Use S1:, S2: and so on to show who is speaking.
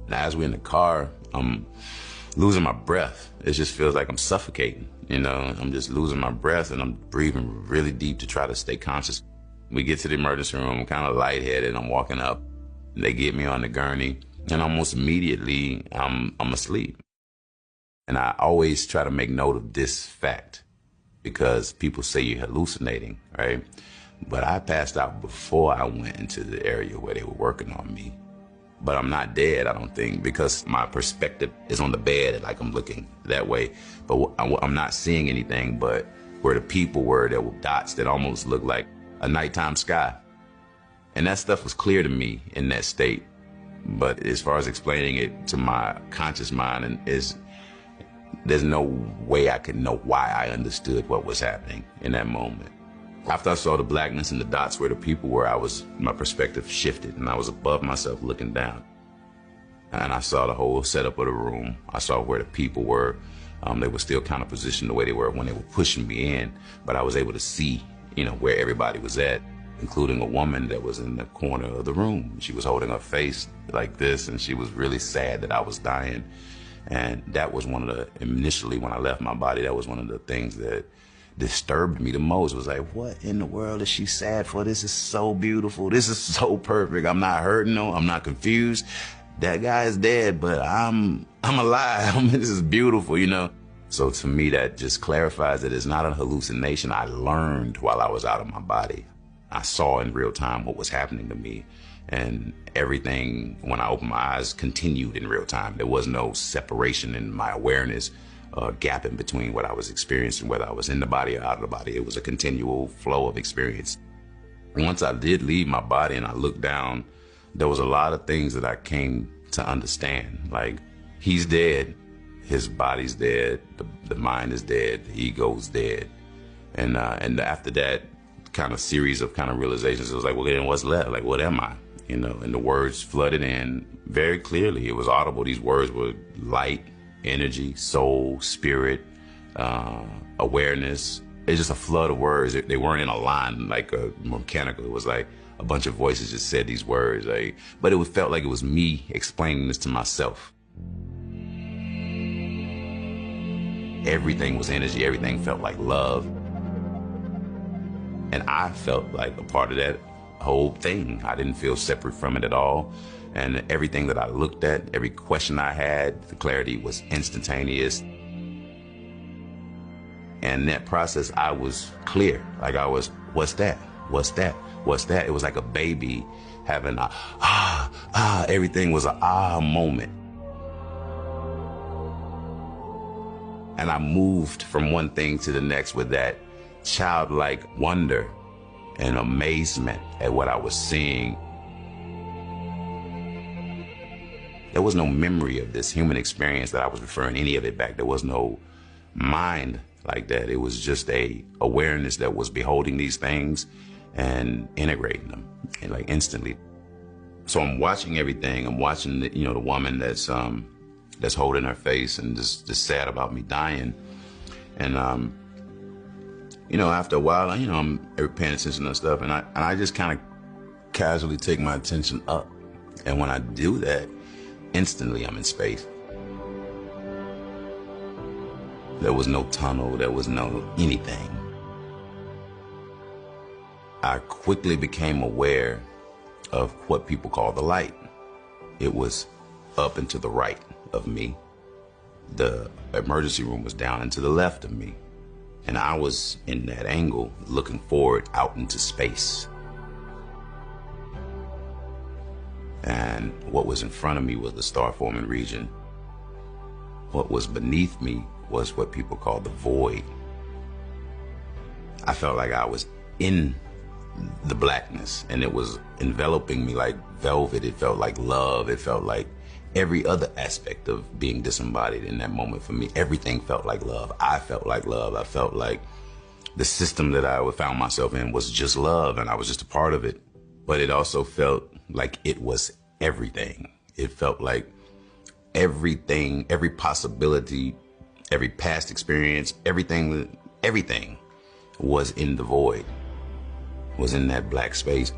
S1: And as we're in the car, I'm losing my breath. It just feels like I'm suffocating, you know? I'm just losing my breath and I'm breathing really deep to try to stay conscious. We get to the emergency room, I'm kind of lightheaded, I'm walking up. They get me on the gurney and almost immediately I'm asleep. And I always try to make note of this fact because people say you're hallucinating, right? But I passed out before I went into the area where they were working on me. But I'm not dead, I don't think, because my perspective is on the bed, like I'm looking that way. But I'm not seeing anything but where the people were, there were dots that almost looked like a nighttime sky. And that stuff was clear to me in that state. But as far as explaining it to my conscious mind, there's no way I could know why I understood what was happening in that moment. After I saw the blackness and the dots where the people were, my perspective shifted and I was above myself looking down. And I saw the whole setup of the room. I saw where the people were. They were still kind of positioned the way they were when they were pushing me in, but I was able to see, you know, where everybody was at, including a woman that was in the corner of the room. She was holding her face like this and she was really sad that I was dying. And that was initially when I left my body, that was one of the things that disturbed me the most. It was like, what in the world is she sad for? This is so beautiful. This is so perfect. I'm not hurting, no, I'm not confused. That guy is dead, but I'm alive. This is beautiful, you know? So to me, that just clarifies that it's not a hallucination. I learned while I was out of my body. I saw in real time what was happening to me. And everything, when I opened my eyes, continued in real time. There was no separation in my awareness, gap in between what I was experiencing, whether I was in the body or out of the body. It was a continual flow of experience. Once I did leave my body and I looked down, there was a lot of things that I came to understand. Like, he's dead, his body's dead, the mind is dead, the ego's dead. And after that kind of series of kind of realizations, it was like, well, then what's left? Like, what am I? You know, and the words flooded in very clearly. It was audible. These words were light, energy, soul, spirit, awareness. It's just a flood of words. They weren't in a line like a mechanical. It was like a bunch of voices just said these words. But it felt like it was me explaining this to myself. Everything was energy. Everything felt like love. And I felt like a part of that whole thing. I didn't feel separate from it at all. And everything that I looked at, every question I had, the clarity was instantaneous. And in that process, I was clear. Like I was, what's that? What's that? What's that? It was like a baby having everything was an moment. And I moved from one thing to the next with that childlike wonder and amazement at what I was seeing. There was no memory of this human experience that I was referring any of it back. There was no mind like that. It was just a awareness that was beholding these things and integrating them, and like instantly. So I'm watching everything. I'm watching the woman that's holding her face and just sad about me dying. And after a while, I'm paying attention to stuff, and I just kind of casually take my attention up. And when I do that, instantly I'm in space. There was no tunnel, there was no anything. I quickly became aware of what people call the light. It was up and to the right of me. The emergency room was down and to the left of me. And I was in that angle looking forward out into space. And what was in front of me was the star-forming region. What was beneath me was what people call the void. I felt like I was in the blackness and it was enveloping me like velvet. It felt like love. It felt like every other aspect of being disembodied in that moment for me. Everything felt like love. I felt like love. I felt like the system that I found myself in was just love and I was just a part of it. But it also felt like it was everything. It felt like everything, every possibility, every past experience, everything was in the void, was in that black space.